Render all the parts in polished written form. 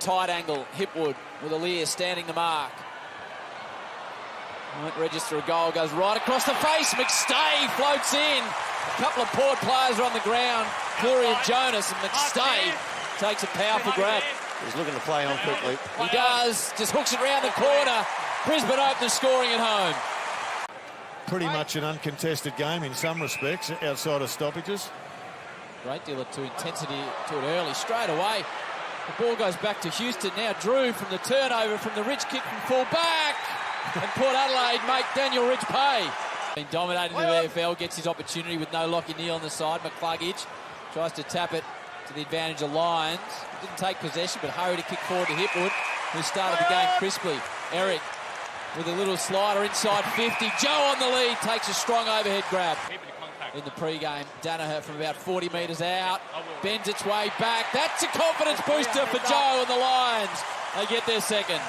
tight angle. Hipwood with Aaliyah standing the mark. Won't register a goal, goes right across the face. McStay floats in. A couple of Port players are on the ground. Cleary and Jonas, and McStay takes a powerful grab. He's looking to play on quickly. He does, just hooks it round the corner. Brisbane open the scoring at home. Pretty much an uncontested game in some respects, outside of stoppages. Great deal of intensity to it early. Straight away, the ball goes back to Houston. Now Drew from the turnover from the Rich kick from full back. And Port Adelaide make Daniel Rich pay. Been dominating the VFL, gets his opportunity with no Lockie Neal on the side. McCluggage tries to tap it to the advantage of Lions. Didn't take possession, but hurried to kick forward to Hipwood, who started the game crisply. Eric with a little slider inside 50. Joe on the lead, takes a strong overhead grab. In the pre-game, Danaher from about 40 metres out, bends its way back. That's a confidence booster for Joe and the Lions. They get their second.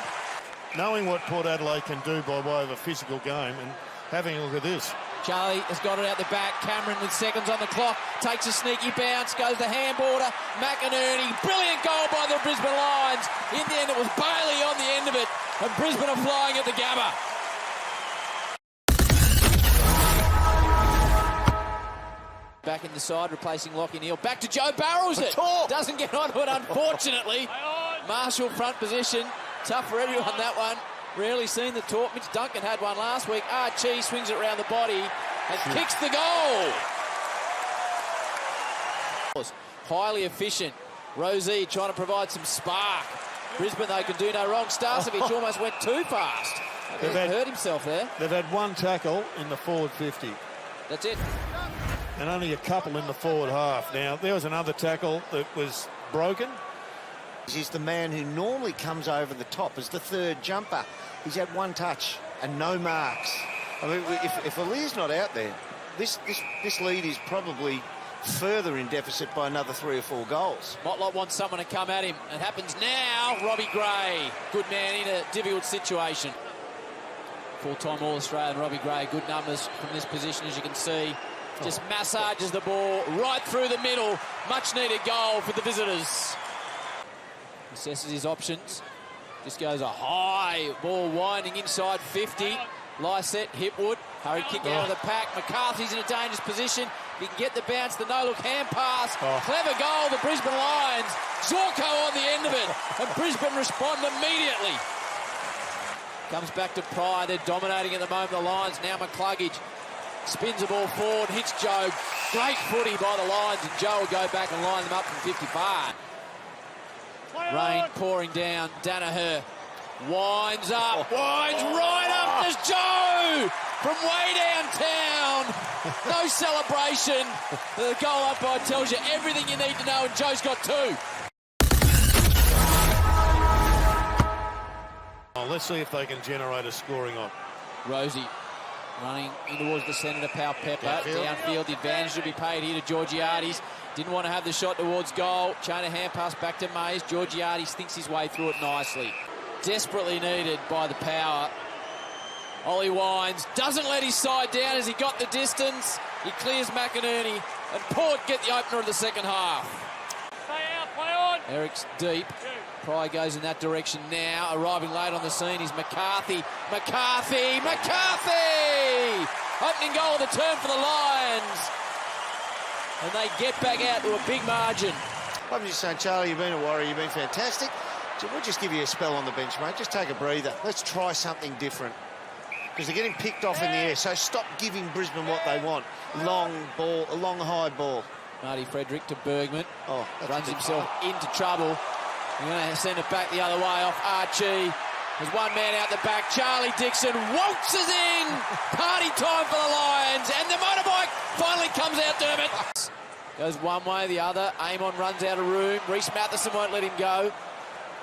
Knowing what Port Adelaide can do by way of a physical game and having a look at this. Charlie has got it out the back. Cameron with seconds on the clock takes a sneaky bounce, goes to handborder. McInerney, brilliant goal by the Brisbane Lions. In the end, it was Bailey on the end of it, and Brisbane are flying at the Gabba. Back in the side, replacing Lockie Neal. Back to Joe, barrels it. Doesn't get onto it, unfortunately. Marshall front position. Tough for everyone, that one. Rarely seen the talk. Mitch Duncan had one last week. Archie swings it around the body and kicks the goal. Highly efficient. Rosie trying to provide some spark. Brisbane, they can do no wrong. Starcevic almost went too fast. He hurt himself there. They've had one tackle in the forward 50. That's it. And only a couple in the forward half. Now, there was another tackle that was broken. He's the man who normally comes over the top as the third jumper. He's had one touch and no marks. I mean, if Ali's not out there, this lead is probably further in deficit by another 3 or 4 goals. Motlop wants someone to come at him. It happens now. Robbie Gray, good man in a difficult situation. Full-time All-Australian Robbie Gray, good numbers from this position, as you can see. Just massages the ball right through the middle. Much-needed goal for the visitors. Assesses his options. Just goes a high ball winding inside 50. Lyset, Hipwood. Hurry kick out of the pack. McCarthy's in a dangerous position. He can get the bounce, the no-look hand pass. Clever goal, the Brisbane Lions. Zorko on the end of it. And Brisbane respond immediately. Comes back to Pryor. They're dominating at the moment, the Lions. Now McCluggage spins the ball forward, hits Joe. Great footy by the Lions, and Joe will go back and line them up from 55. Rain pouring down. Danaher winds up, winds right up. There's Joe from way downtown. No celebration. The goal umpire tells you everything you need to know, and Joe's got 2. Let's see if they can generate a scoring on. Rosie running in towards the centre to Pau Pepper. Downfield, the advantage to be paid here to Georgiades. Didn't want to have the shot towards goal. Chain of hand pass back to Mays. Georgiades thinks his way through it nicely. Desperately needed by the Power. Ollie Wines doesn't let his side down as he got the distance. He clears McInerney, and Port get the opener of the second half. Play out, play on. Eric's deep. Pryor goes in that direction now. Arriving late on the scene is McCarthy. McCarthy! Opening goal of the term for the Lions. And they get back out to a big margin. I'm just saying, Charlie, you've been a warrior, you've been fantastic. We'll just give you a spell on the bench, mate. Just take a breather. Let's try something different. Because they're getting picked off in the air, so stop giving Brisbane what they want. Long ball, a long high ball. Marty Frederick to Bergman. Runs himself into trouble. They're going to send it back the other way off Archie. There's one man out the back. Charlie Dixon waltzes in. Party time for the Lions. And the motorbike finally comes out, Dermot. Goes one way, the other. Amon runs out of room. Reece Matheson won't let him go.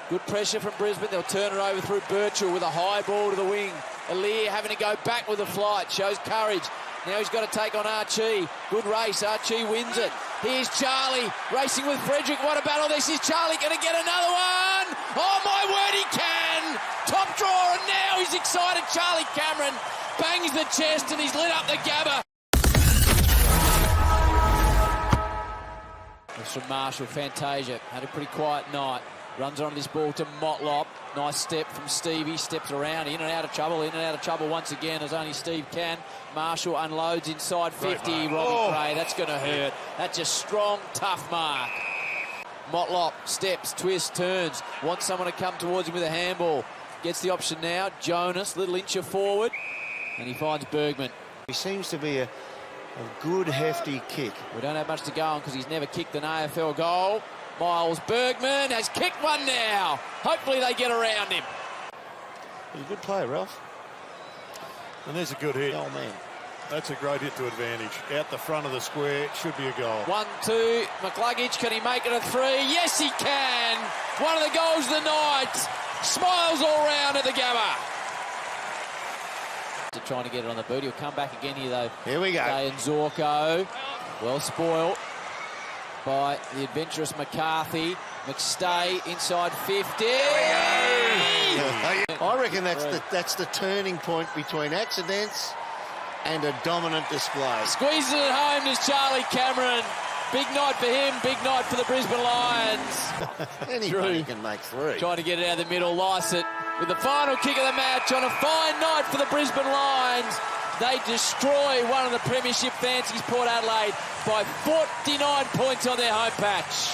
Good pressure from Brisbane. They'll turn it over through Birchall with a high ball to the wing. Alir having to go back with the flight. Shows courage. Now he's got to take on Archie. Good race. Archie wins it. Here's Charlie racing with Frederick. What a battle this is. Charlie going to get another one. Oh, my word, he can. Top drawer, and now he's excited. Charlie Cameron bangs the chest, and he's lit up the Gabba. It's from Marshall. Fantasia had a pretty quiet night. Runs on this ball to Motlop. Nice step from Stevie. Steps around, in and out of trouble once again, as only Steve can. Marshall unloads inside 50. Robbie Gray, that's going to hurt. That's just strong, tough mark. Motlop steps, twists, turns. Wants someone to come towards him with a handball. Gets the option now. Jonas, little incher forward. And he finds Bergman. He seems to be a good, hefty kick. We don't have much to go on because he's never kicked an AFL goal. Miles Bergman has kicked one now. Hopefully they get around him. He's a good player, Ralph. And there's a good hit. Oh, man. That's a great hit to advantage. Out the front of the square, it should be a goal. 1-2, McCluggage, can he make it a 3? Yes, he can. One of the goals of the night. Smiles all round at the Gabba. Trying to get it on the boot. He'll come back again here, though. Here we go. And Zorko, well spoiled by the adventurous McCarthy. McStay inside 50. I reckon that's the turning point between accidents and a dominant display. Squeezes it home to Charlie Cameron. Big night for him, big night for the Brisbane Lions. Anybody can make 3. Trying to get it out of the middle, Lycett with the final kick of the match on a fine night for the Brisbane Lions. They destroy one of the premiership fancies, Port Adelaide, by 49 points on their home patch.